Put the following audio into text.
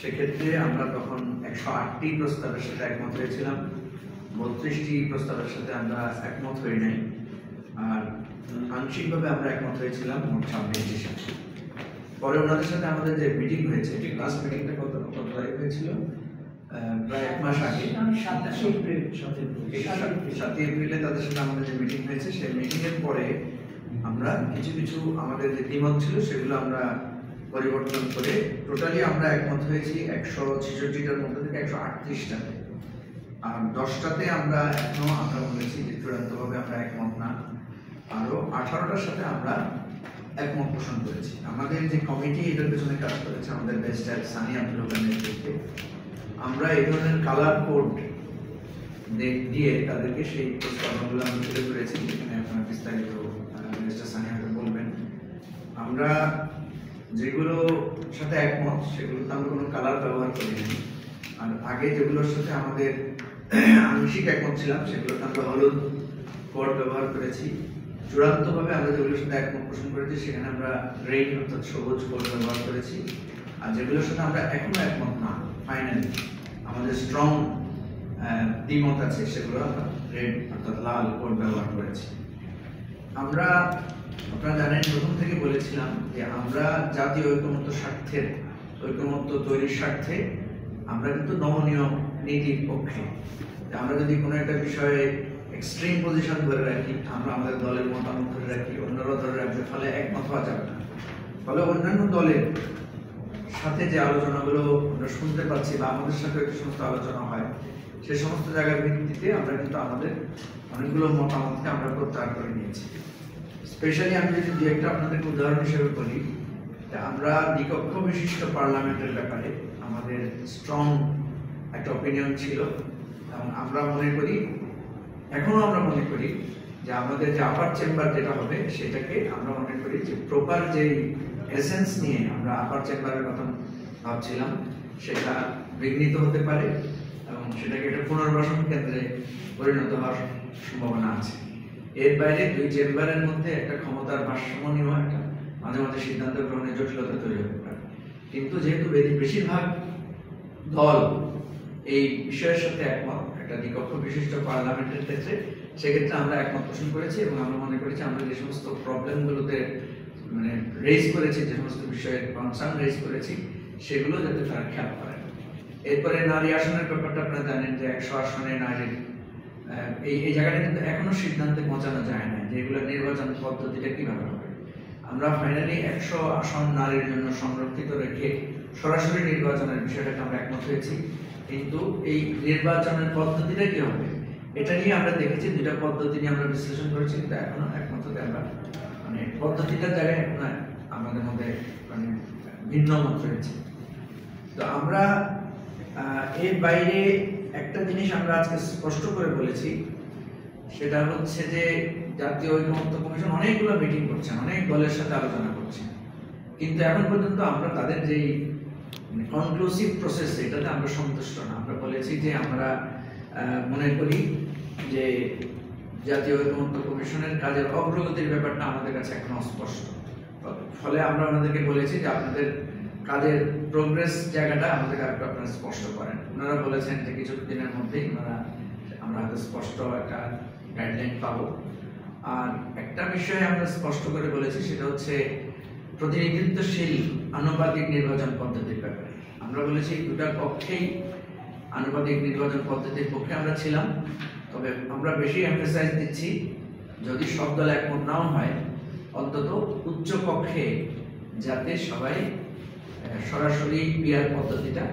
সেক্ষেত্রে আমরা তখন 108টি প্রস্তাবের সাথে একমত হয়েছিলাম, 32টি প্রস্তাবের সাথে আমরা একমত হই নাই, আর আংশিকভাবে আমরা একমত হয়েছিলাম মোট 26টির সাথে। পরে ওনাদের সাথে আমাদের যে মিটিং হয়েছে, লাস্ট মিটিংটা কত তারিখ হয়েছিল? প্রায় 1 মাস আগে, 7 এপ্রিলে তাদের সাথে আমাদের যে মিটিং হয়েছে, সেই মিটিংয়ের পরে আমরা কিছু আমাদের যে দ্বিমত ছিল সেগুলো আমরা পরিবর্তন করে টোটালি আমরা একমত হয়েছি 166টার মধ্যে থেকে 138টাতে, আর 10টাতে আমরা বলেছি যে চূড়ান্তভাবে আমরা একমত না, আরো 18টার সাথে আমরা একমত পোষণ করেছি। আমাদের যে কমিটি এটার পেছনে কাজ করেছে, আমাদের বেস্টার সানি আব্দুল হকের নেতৃত্বে, আমরা এই ধরনের কালার কোড দিয়ে তাদেরকে সেই প্রস্তাবনাগুলো আমরা তুলে ধরেছি, যেখানে আপনার বিস্তারিত বেস্টার সানি হয়তো বলবেন। আমরা যেগুলো সাথে একমত সেগুলোতে আমরা কোনো কালার ব্যবহার করিনি, আর আগে যেগুলোর সাথে আমাদের আংশিক একমত ছিলাম সেগুলোতে আমরা হলুদ কোড ব্যবহার করেছি। চূড়ান্তভাবে আমরা যেগুলোর সাথে একমত পোষণ করেছি সেখানে আমরা গ্রিন অর্থাৎ সবুজ কোড ব্যবহার করেছি, আর যেগুলোর সাথে আমরা এখনো একমত না, ফাইনালি আমাদের স্ট্রং দ্বিমত আছে, সেগুলো আমরা রেড অর্থাৎ লাল কোড ব্যবহার করেছি। আমরা আপনারা জানেন প্রথম থেকে বলেছিলাম যে আমরা জাতীয় ঐকমত্য তৈরির স্বার্থে আমরা কিন্তু নমনীয় নীতির পক্ষে। আমরা যদি কোনো একটা বিষয়ে এক্সট্রিম পজিশন ধরে রাখি, আমরা আমাদের দলের মতামত ধরে রাখি, অন্যরা ধরে রাখবে, ফলে একমত হওয়া যাবে না। ফলে অন্যান্য দলের সাথে যে আলোচনাগুলো আমরা শুনতে পাচ্ছি বা আমাদের সাথে যে সমস্ত আলোচনা হয়, সে সমস্ত জায়গার ভিত্তিতে আমরা কিন্তু আমাদের অনেকগুলো মতামতকে আমরা প্রত্যাহার করে নিয়েছি। স্পেশালি আমি যদি দু একটা আপনাদেরকে উদাহরণ হিসেবে বলি, আমরা দ্বিকক্ষ বিশিষ্ট পার্লামেন্টের ব্যাপারে আমাদের স্ট্রং একটা অপিনিয়ন ছিল, এবং আমরা মনে করি, এখনো আমরা মনে করি যে আমাদের যে আপার চেম্বার যেটা হবে সেটাকে আমরা মনে করি যে প্রপার যে এসেন্স নিয়ে আমরা আপার চেম্বারের কথা ভাবছিলাম সেটা বিঘ্নিত হতে পারে, এবং সেটাকে একটা পুনর্বাসন কেন্দ্রে পরিণত হওয়ার সম্ভাবনা আছে। এর বাইরে দুই চেম্বারের মধ্যে একটা ক্ষমতার ভারসাম্য নিয়েও একটা মাঝে মাঝে সিদ্ধান্ত গ্রহণের জটিলতা তৈরি হতে পারে। কিন্তু যেহেতু বেশিরভাগ দল এই বিষয়ের সাথে একমত, একটা দ্বিকক্ষ বিশিষ্ট পার্লামেন্টের ক্ষেত্রে, সেক্ষেত্রে আমরা একমত পোষণ করেছি, এবং আমরা মনে করেছি আমরা যে সমস্ত প্রবলেমগুলোতে রেজ করেছি, যে সমস্ত বিষয়ে কনসার্ন রেজ করেছি, সেগুলো যাতে তারা খেয়াল করে। এরপরে নারী আসনের ব্যাপারটা আপনারা জানেন যে 100 আসনে নারীর এই জায়গাটা কিন্তু এখনো সিদ্ধান্তে পৌঁছানো যায় না যে এগুলো নির্বাচন পদ্ধতিটা কিভাবে হবে। আমরা ফাইনালি 100 আসন নারীর জন্য সংরক্ষিত রেখে সরাসরি নির্বাচনের বিষয়টাকে আমরা একমত হয়েছি, কিন্তু এই নির্বাচনের পদ্ধতিটা কি হবে এটা নিয়ে আমরা দেখেছি, দুটা পদ্ধতি নিয়ে আমরা বিশ্লেষণ করেছি, কিন্তু এখনো একমত হতে আমরা পদ্ধতিটার জায়গায় এখন আমাদের মধ্যে ভিন্ন মত রয়েছে। তো আমরা এর বাইরে একটা জিনিস আমরা আজকে স্পষ্ট করে বলেছি, সেটা হচ্ছে যে জাতীয় ঐকমত্য কমিশন অনেকগুলো মিটিং করছেন, অনেক দলের সাথে আলোচনা করছেন, কিন্তু এখন পর্যন্ত আমরা তাদের যেই কনক্লুসিভ প্রসেস এটাতে আমরা সন্তুষ্ট না। আমরা বলেছি যে আমরা মনে করি যে জাতীয় ঐকমত্য কমিশনের কাজের অগ্রগতির ব্যাপারটা আমাদের কাছে এখন অস্পষ্ট, ফলে আমরা ওনাদেরকে বলেছি যে আপনাদের কাজের প্রোগ্রেস জায়গাটা আমাদেরকে আরেকটু আপনারা স্পষ্ট করেন। ওনারা বলেছেন যে কিছু দিনের মধ্যেই আমরা হয়তো স্পষ্ট একটা গাইডলাইন পাবো। আর একটা বিষয় আমরা স্পষ্ট করে বলেছি, সেটা হচ্ছে প্রতিনিধিত্বশীল আনুপাতিক নির্বাচন পদ্ধতির ব্যাপারে। আমরা বলেছি দুটা পক্ষেই আনুপাতিক নির্বাচন পদ্ধতির পক্ষে আমরা ছিলাম, তবে আমরা বেশি এমফাসাইজ দিচ্ছি যদি সব দল একমত নাও হয়, অন্তত উচ্চ কক্ষে যাতে সবাই সরাসরি পিআর পদ্ধতিটা